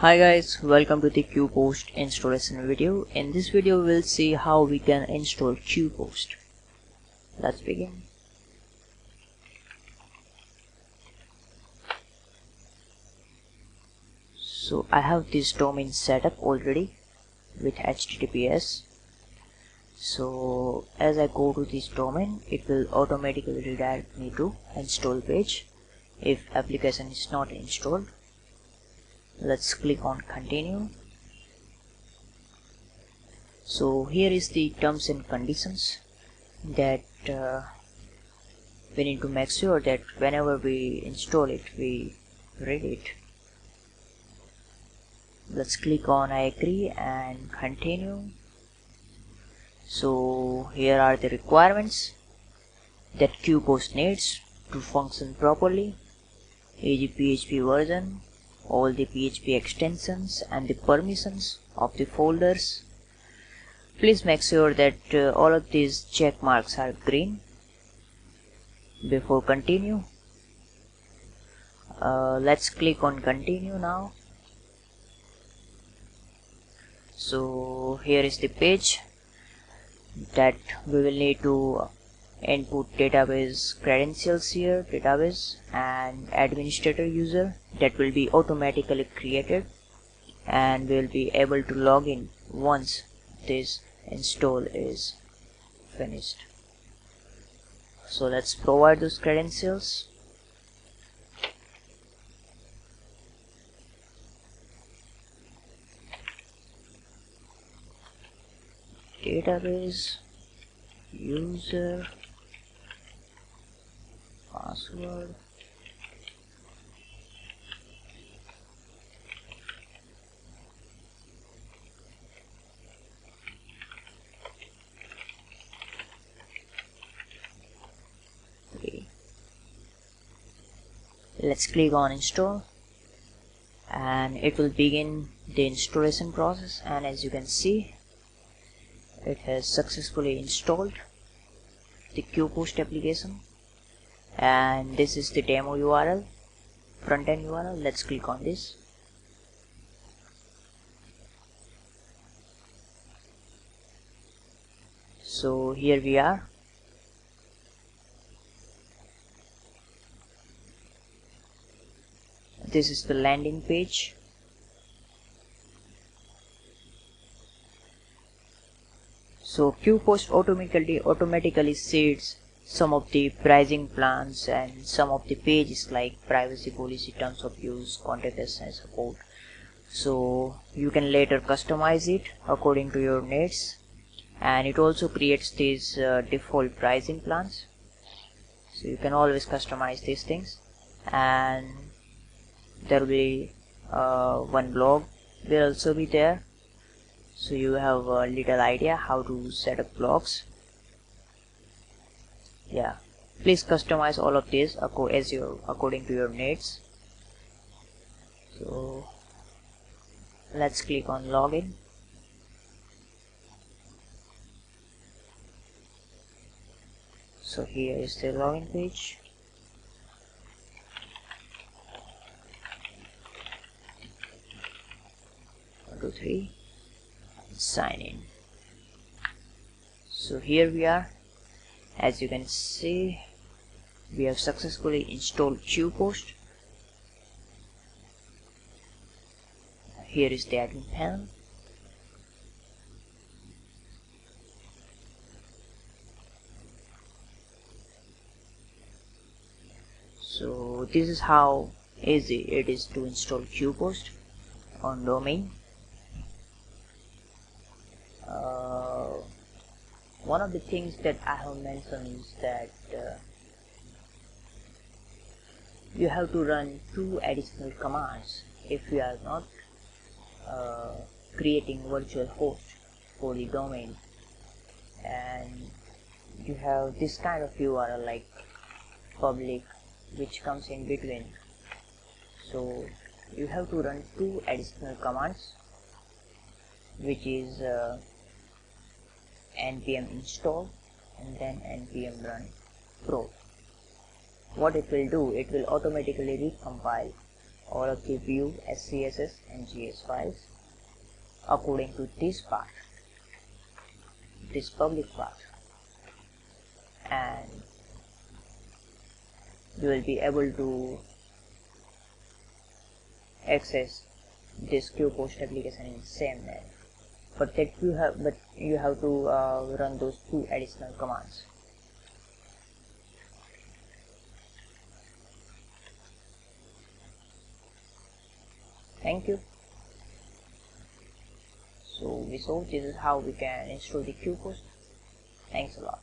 Hi guys, welcome to the Qpost installation video. In this video we'll see how we can install Qpost. Let's begin. So I have this domain set up already with HTTPS. So as I go to this domain, it will automatically redirect me to install page if application is not installed. Let's click on continue. So here is the terms and conditions that we need to make sure that whenever we install it we read it. Let's click on I agree and continue. So here are the requirements that Qpost needs to function properly: is PHP version, all the PHP extensions and the permissions of the folders. Please make sure that all of these check marks are green before continue. Let's click on continue now. So here is the page that we will need to input database credentials here, database and administrator user that will be automatically created, and we will be able to log in once this install is finished. So let's provide those credentials. Database user password, let's click on install and it will begin the installation process. And as you can see, it has successfully installed the Qpost application, and this is the demo URL, front-end URL. Let's click on this. So here we are. This is the landing page. So Qpost automatically seeds some of the pricing plans and some of the pages like privacy policy, terms of use, contact us and support. So you can later customize it according to your needs, and it also creates these default pricing plans. So you can always customize these things, and there will be one blog will also be there, so you have a little idea how to set up blogs. Yeah, please customize all of this according to your needs. So let's click on login. So here is the login page. One, two, three. Sign in. So here we are. As you can see, we have successfully installed Qpost. Here is the admin panel. So this is how easy it is to install Qpost on domain. One of the things that I have mentioned is that you have to run 2 additional commands if you are not creating virtual host for the domain, and you have this kind of URL like public which comes in between. So you have to run 2 additional commands, which is npm install and then npm run pro. What it will do, it will automatically recompile or give view SCSS and GS files according to this path, this public path, and you will be able to access this Qpost application in the same manner. But you have to run those two additional commands. Thank you. So we saw this is how we can install the Qpost. Thanks a lot.